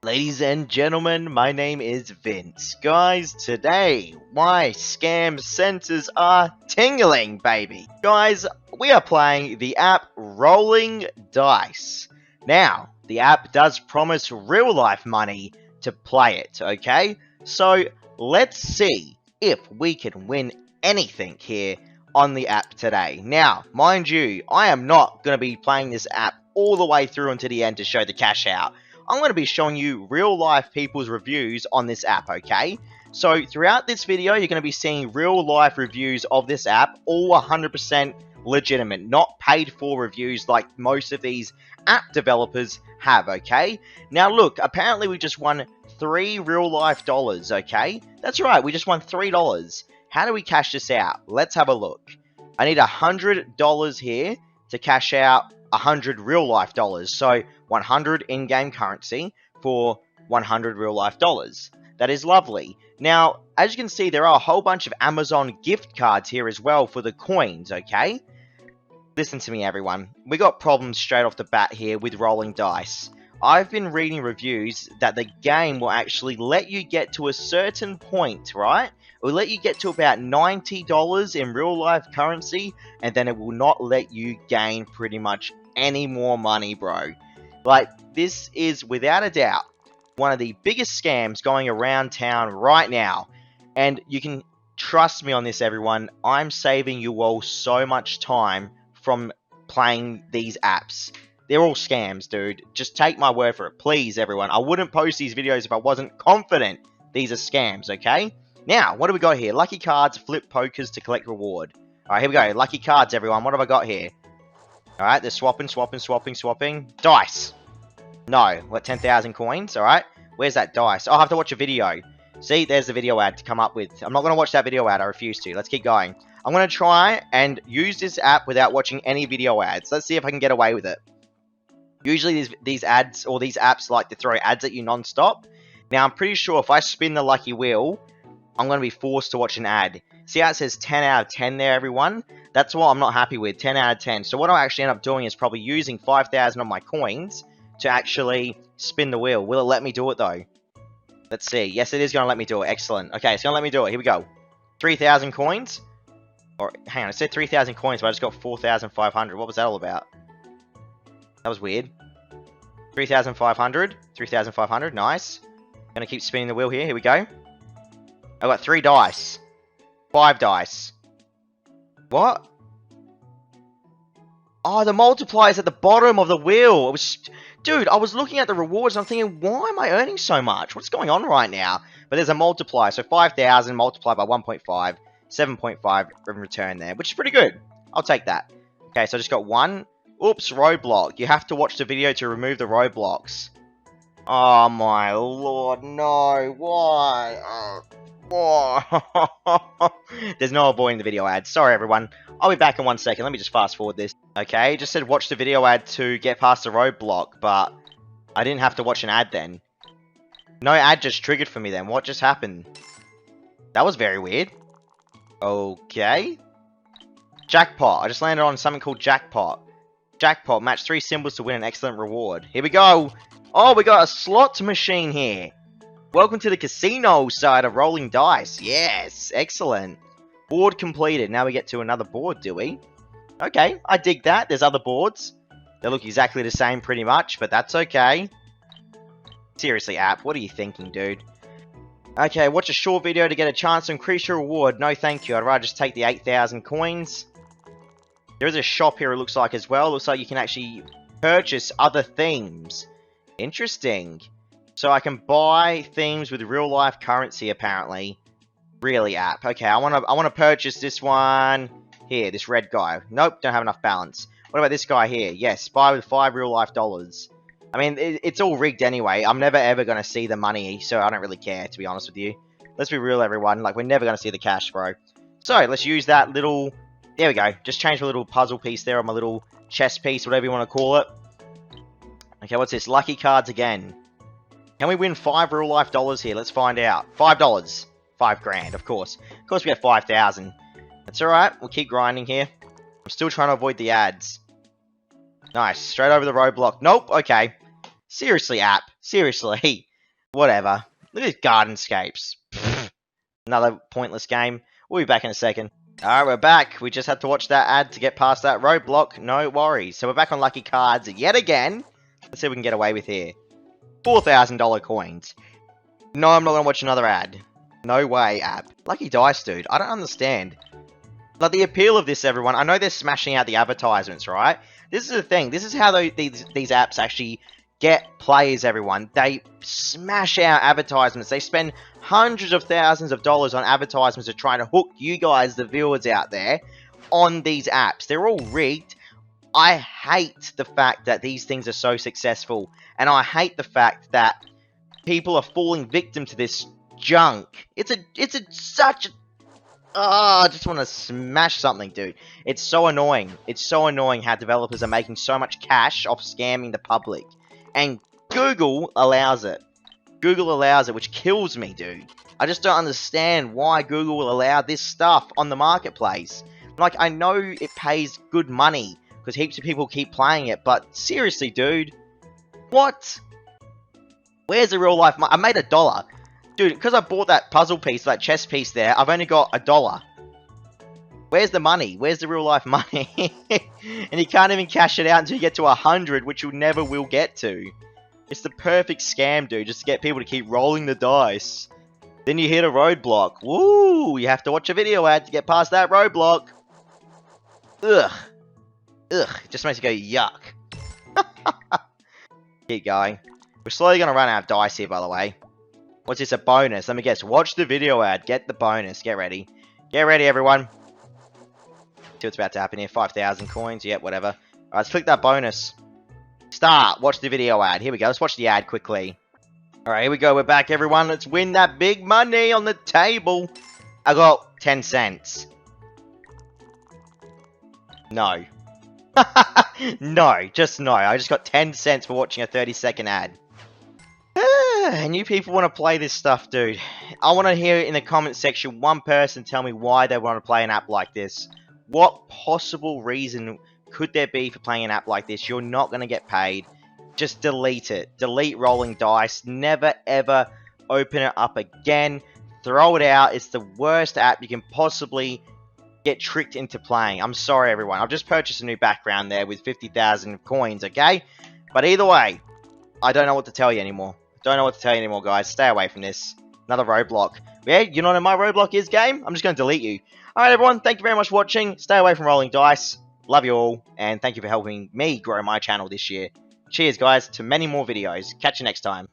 Ladies and gentlemen, my name is Vince. Guys, today my scam senses are tingling, baby. Guys, we are playing the app Rolling Dice. Now, the app does promise real life money to play it, okay? So, let's see if we can win anything here on the app today. Now, mind you, I am not going to be playing this app all the way through until the end to show the cash out. I'm going to be showing you real life people's reviews on this app, okay? So throughout this video, you're going to be seeing real life reviews of this app, all 100% legitimate, not paid for reviews like most of these app developers have, okay? Now look, apparently we just won 3 real life dollars, okay? That's right, we just won $3. How do we cash this out? Let's have a look. I need $100 here to cash out 100 real life dollars. So 100 in-game currency for 100 real life dollars. That is lovely. Now, as you can see, there are a whole bunch of Amazon gift cards here as well for the coins, okay? Listen to me, everyone. We got problems straight off the bat here with Rolling Dice. I've been reading reviews that the game will actually let you get to a certain point, right? It will let you get to about $90 in real life currency, and then it will not let you gain pretty much any more money, bro. Like, this is without a doubt one of the biggest scams going around town right now. And you can trust me on this, everyone. I'm saving you all so much time from playing these apps. They're all scams, dude. Just take my word for it. Please, everyone. I wouldn't post these videos if I wasn't confident these are scams, okay? Now, what do we got here? Lucky cards, flip pokers to collect reward. Alright, here we go. Lucky cards, everyone. What have I got here? Alright, they're swapping. Dice. No. What, 10,000 coins? Alright. Where's that dice? Oh, I have to watch a video. See, there's the video ad to come up with. I'm not going to watch that video ad. I refuse to. Let's keep going. I'm going to try and use this app without watching any video ads. Let's see if I can get away with it. Usually these ads or these apps like to throw ads at you non-stop. Now, I'm pretty sure if I spin the lucky wheel, I'm going to be forced to watch an ad. See how it says 10 out of 10 there, everyone? That's what I'm not happy with, 10 out of 10. So what I'll actually end up doing is probably using 5,000 of my coins to actually spin the wheel. Will it let me do it, though? Let's see. Yes, it is going to let me do it. Excellent. Okay, it's going to let me do it. Here we go. 3,000 coins. Or, hang on, it said 3,000 coins, but I just got 4,500. What was that all about? That was weird. 3,500. 3,500. Nice. Gonna keep spinning the wheel here. Here we go. I got 3 dice. 5 dice. What? Oh, the multipier's at the bottom of the wheel. It was... Dude, I was looking at the rewards and I'm thinking, why am I earning so much? What's going on right now? But there's a multiplier. So 5,000 multiplied by 1.5. 7.5 in return there, which is pretty good. I'll take that. Okay, so I just got 1. Oops, roadblock. You have to watch the video to remove the roadblocks. Oh my lord, no. Why? Why? There's no avoiding the video ads. Sorry, everyone. I'll be back in 1 second. Let me just fast forward this. Okay, it just said watch the video ad to get past the roadblock, but I didn't have to watch an ad then. No ad just triggered for me then. What just happened? That was very weird. Okay. Jackpot. I just landed on something called Jackpot. Jackpot. Match 3 symbols to win an excellent reward. Here we go. Oh, we got a slot machine here. Welcome to the casino side of Rolling Dice. Yes. Excellent. Board completed. Now we get to another board, do we? Okay. I dig that. There's other boards. They look exactly the same pretty much, but that's okay. Seriously, app. What are you thinking, dude? Okay, watch a short video to get a chance to increase your reward. No, thank you. I'd rather just take the 8,000 coins. There is a shop here, it looks like, as well. Looks like you can actually purchase other themes. Interesting. So I can buy themes with real-life currency, apparently. Really, app. Okay, I want to purchase this one here, this red guy. Nope, don't have enough balance. What about this guy here? Yes, buy with 5 real-life dollars. I mean, it's all rigged anyway. I'm never ever going to see the money, so I don't really care, to be honest with you. Let's be real, everyone. Like, we're never going to see the cash, bro. So, let's use that little... There we go. Just change my little puzzle piece there, or my little chess piece, whatever you want to call it. Okay, what's this? Lucky cards again. Can we win 5 real-life dollars here? Let's find out. $5. 5 grand, of course. Of course, we have 5,000. That's alright. We'll keep grinding here. I'm still trying to avoid the ads. Nice. Straight over the roadblock. Nope. Okay. Seriously, app. Seriously. Whatever. Look at Gardenscapes. Pfft. Another pointless game. We'll be back in a second. Alright, we're back. We just had to watch that ad to get past that roadblock. No worries. So we're back on Lucky Cards yet again. Let's see what we can get away with here. $4,000 coins. No, I'm not going to watch another ad. No way, app. Lucky Dice, dude. I don't understand. Like, the appeal of this, everyone, I know they're smashing out the advertisements, right? This is the thing. This is how these apps actually get players, everyone. They smash out advertisements. They spend hundreds of thousands of dollars on advertisements to try to hook you guys, the viewers out there, on these apps. They're all rigged. I hate the fact that these things are so successful. And I hate the fact that people are falling victim to this junk. It's such a... Oh, I just want to smash something, dude. It's so annoying. It's so annoying how developers are making so much cash off scamming the public. And Google allows it. Google allows it, which kills me, dude. I just don't understand why Google will allow this stuff on the marketplace. Like, I know it pays good money, because heaps of people keep playing it, but seriously, dude. What? Where's the real life money? I made $1. Dude, because I bought that puzzle piece, that chess piece there, I've only got $1. Where's the money? Where's the real life money? And you can't even cash it out until you get to 100, which you never will get to. It's the perfect scam, dude, just to get people to keep rolling the dice. Then you hit a roadblock. Woo! You have to watch a video ad to get past that roadblock. Ugh. Ugh. It just makes you go, yuck. Keep going. We're slowly going to run out of dice here, by the way. What's this, a bonus? Let me guess. Watch the video ad. Get the bonus. Get ready. Get ready, everyone. See what's about to happen here. 5,000 coins. Yep, whatever. Alright, let's click that bonus. Start. Watch the video ad. Here we go. Let's watch the ad quickly. Alright, here we go. We're back, everyone. Let's win that big money on the table. I got 10 cents. No. No. Just no. I just got 10 cents for watching a 30-second ad. And you people want to play this stuff, dude. I want to hear in the comment section one person tell me why they want to play an app like this. What possible reason could there be for playing an app like this? You're not going to get paid. Just delete it. Delete Rolling Dice. Never ever open it up again. Throw it out. It's the worst app you can possibly get tricked into playing. I'm sorry, everyone. I've just purchased a new background there with 50,000 coins, okay? But either way, I don't know what to tell you anymore. Don't know what to tell you anymore, guys. Stay away from this. Another roadblock. Yeah, you know what my roadblock is, game? I'm just going to delete you. Alright, everyone. Thank you very much for watching. Stay away from Rolling Dice. Love you all. And thank you for helping me grow my channel this year. Cheers, guys, to many more videos. Catch you next time.